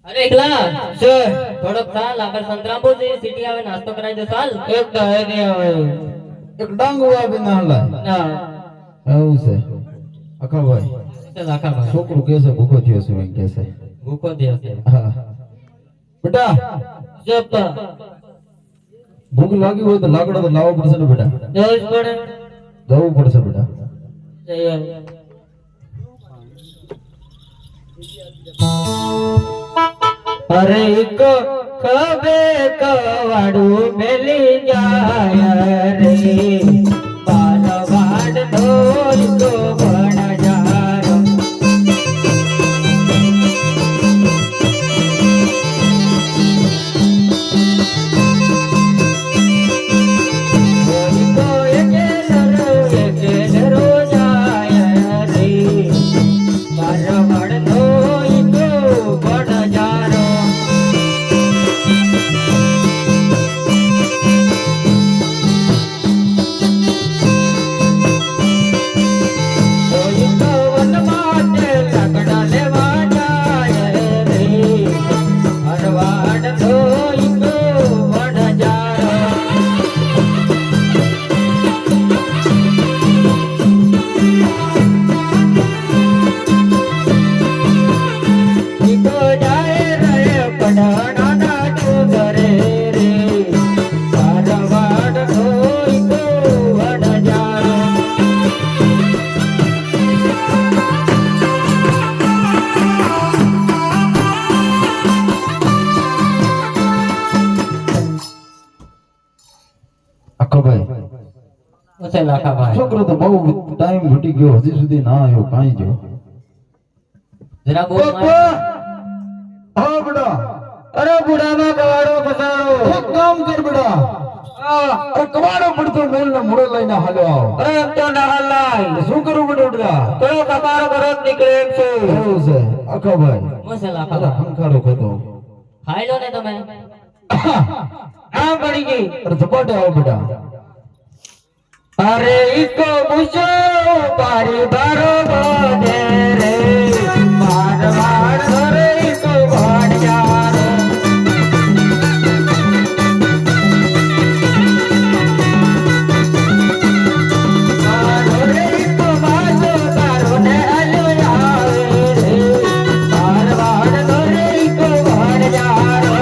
અરે એકલા છે થોડોક ચાલ આગળ સંતરામપુર થી સિટી આવે નાસ્તો કરાવી દે ચાલ. એક ડાય ને આવે એક ડાંગ વાવી ના હલાય ના એવું છે આખા ભાઈ ચાલ આખા ભાઈ છોકરું કે છે ભૂખો થયો છે એમ કે છે ભૂખો થયો છે. હા બેટા જપ ભૂખ લાગી હોય તો લાકડા તો લાવવા પડશે ને બેટા જવું જ પડે. જવું પડશે બેટા જઈએ. અરે એક કબે કવાડું મેલી જાય રે બારવાડ ઢોલ તો ભણ જારો. કોઈ તો એકે નરો જાય રે બારવાડ ઢોલ તો ભણ જારો. કોઈ તો વનમાં લાકડા લેવા જાય રે ભરવાડ ઢોલ તો ભણ જારો. ઈકો જાય રે પઢાણાના ડુંગરે રે ભરવાડ ઢોલ તો ભણ જારો. આખા ભાઈ ઓછે લાખા ભાઈ છોકરો તો બહુ ટાઈમ ઘટી ગયો હજી સુધી ના આવ્યો કાંઈ જો જરા બોલ પપ્પા હા બેટા અરે બુડામાં કવાડો ફસાડો. એક કામ કર બેટા અરે કવાડો પડતો મેલ ને મોડે લઈને હાલ્યો આવો અરે એમ તો ના હલાય શું કરું બેટા બેટા તો કપારો ભરત નીકળે એમ છે. એવું છે આખા ભાઈ ઓછે લાખા અરે ભાઈ હંકારો ખાતો ખાઈ લો ને તમે. આ પડી ગઈ. અરે ઝપાટે આવો બેટા અરે ઈકો પૂછો બારી બારો બોધે રે મારવાડ રે ઈકો વાડ જારો. મારો રે ઈકો બાજો તારો ને હલ્યો આવે રે મારવાડ રે ઈકો વાડ જારો.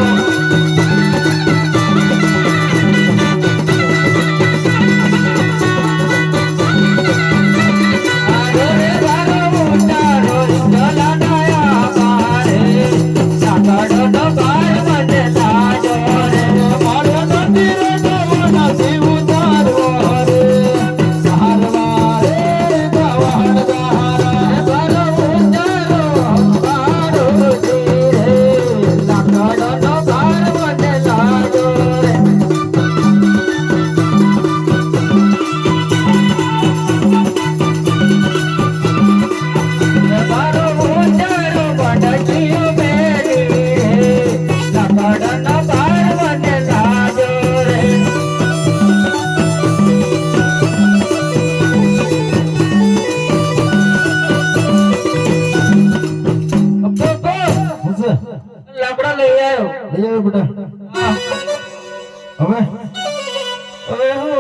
રે બારો ઉતારો ઈકલા નાયા પારે સાકડો નો બાર મને લાજો રે મારો મંદિર જવાના શિવ તારો રે હારવા રે ગવાણ ગારા બારો ઉતારો બારો રે સાકડો નો બાર મને લાજો રે. બારો ઉતારો બડકીઓ મેલી રે લાકડાના બાર મને લાજો રે. પપ્પા શું છે લાકડા લઈ આવ્યો. લઈ આવ્યો બેટા હવે હવે હું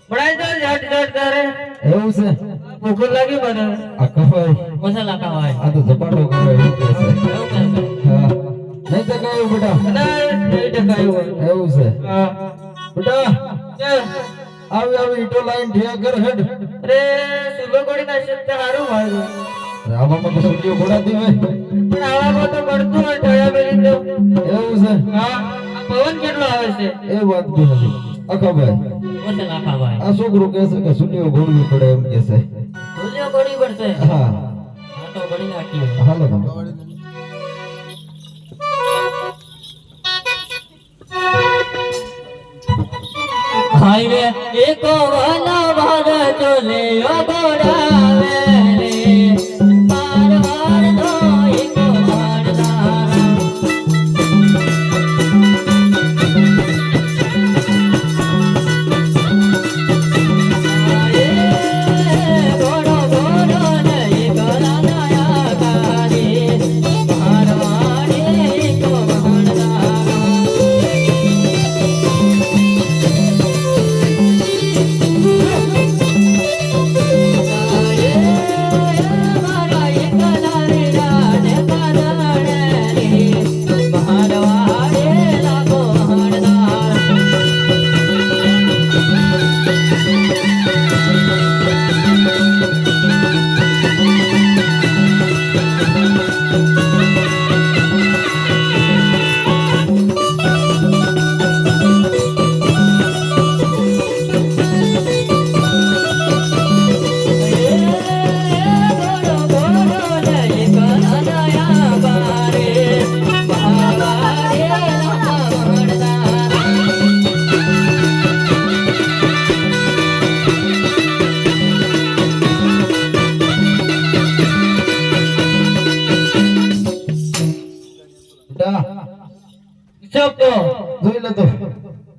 બનાવી દો ઝટ ઝટ કરે. એવું છે ભૂખ લાગી મને. આખા ભાઈ ઓછા લાખા ભાઈ આ તો ઝપાટો કરે એવું કે છે એવું કહેશે. હા નહીં તો કયું બેટા અને નહીં ટકાયું હોય. એવું છે હા બેટા કે આવી આવી ઈટો લાઈન ઠિયા કર હેડ અરે સુલો કોડી નાખશે તો સારું મારું. આવામાં તો સૂર્યો ઘોડાતી હોય પણ આવામાં તો પડતું હોય ઠળિયા મેલી તો. એવું છે હા આ પવન કેટલો આવે છે. એ વાત બી નથી આખા ભાઈ ઓછા લાખા ભાઈ આ છોકરો કહે છે કે સૂર્યો ઘોડવી પડે એમ કે છે ભૂલ્યો કોડી પડશે. હા હા તો કોડી નાખીએ. હાલો તમે હાય રે એકો વાલા ભાર ચોલે ઓ બોડાવે રે મારવાડ નો એકો વાડલા. મારવાડી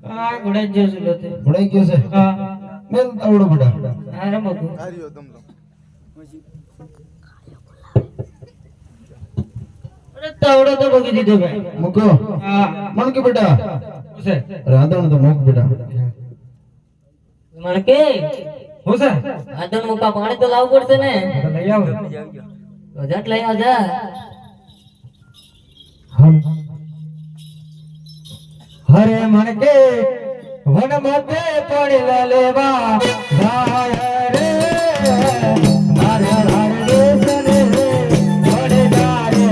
આ ગુડાઈ ગયો છે લોતે ભડાઈ ગયો છે હા મેલ તાવડો બેટા આ રમકો અરે તાવડો તો બગી દીધો ભાઈ મૂકો હા મણ કે બેટા હું છે રાંધણ તો મૂક બેટા મણકે હું છે આદણ મુકા પાણી તો લાવવું પડશે ને લઈ આવો તો જટ લઈ આવજા હરે મણકે વન મતે પડી લેવા જાય રે મારે હાર દેશને પડી જાય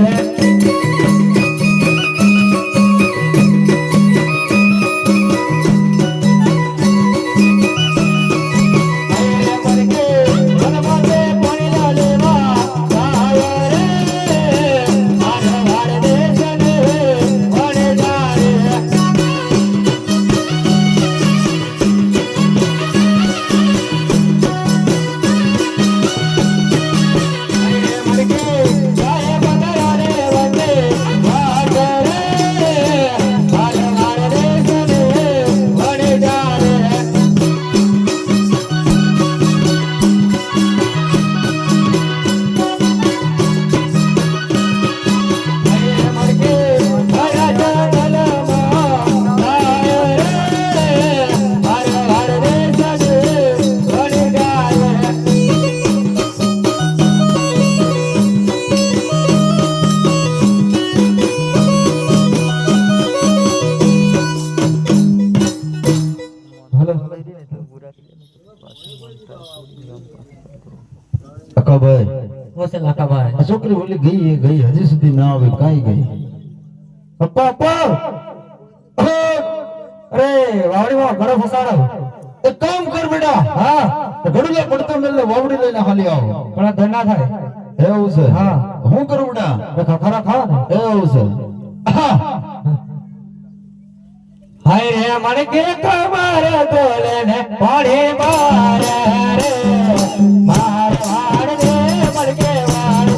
અકાભાઈ હોસે લાકાભાઈ આ છોકરી ઓલી ગઈ એ ગઈ હજી સુધી ના આવે કાઈ ગઈ પપ્પા પપ્પા અરે વાવડીમાં ઘણો ફસાડો એક કામ કર બેટા હા ગડુલા પડતો મેલે વાવડી લઈને હાલી આવો પણ આ ધરના થાય એવું છે હા. હું કરું બેટા ખરા ખાવા ને એવું છે હા. હાય રે મને કે કમર તોલે ને પાણી મારે રે માર વાડ દે મને કે વાડ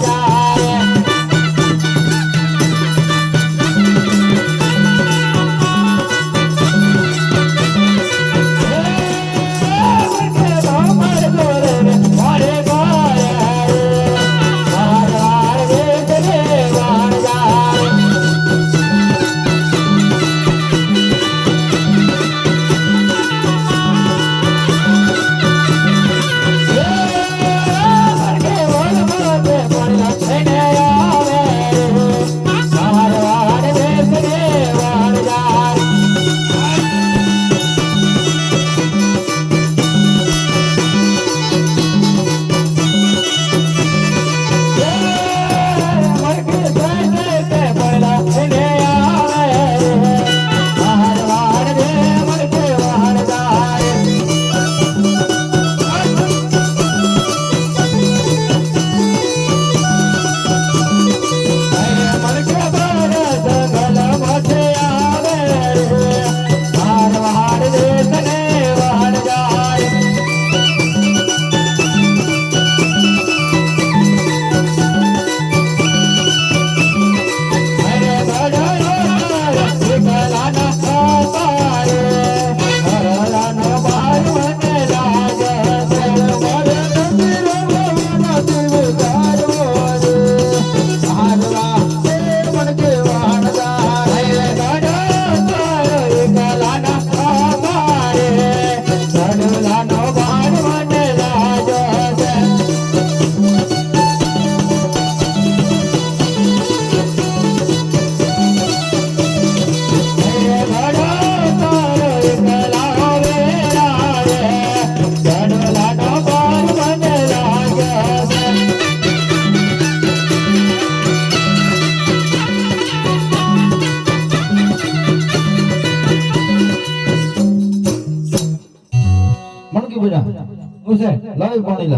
જાય લાવી પાણી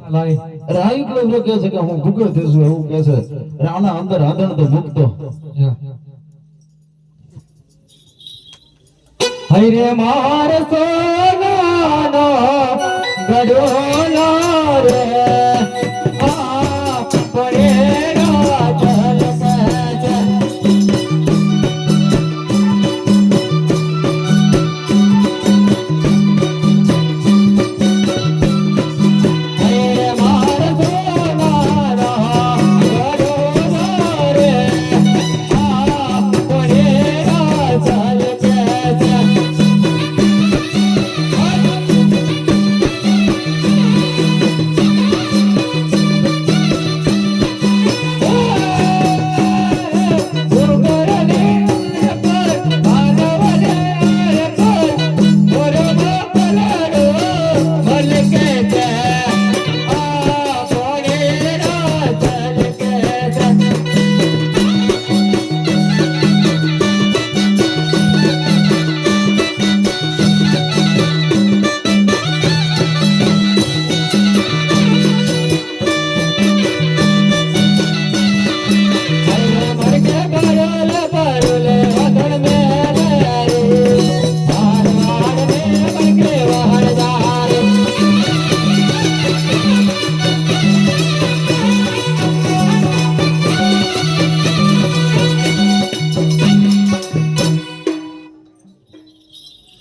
લાવી અરે આ એકલો એકલો કહે છે કે હું ભૂખ્યો થઈશ એવું કહે છે અરે આના અંદર આંધણ તો મૂકતો હરે માર સોનાનો ગડોલો રે આ પડેગા જલ સજ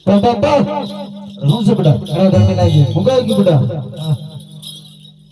શું છે બેટા અરે ગરમી લાગી હું કાંઈ ગયું બેટા હા.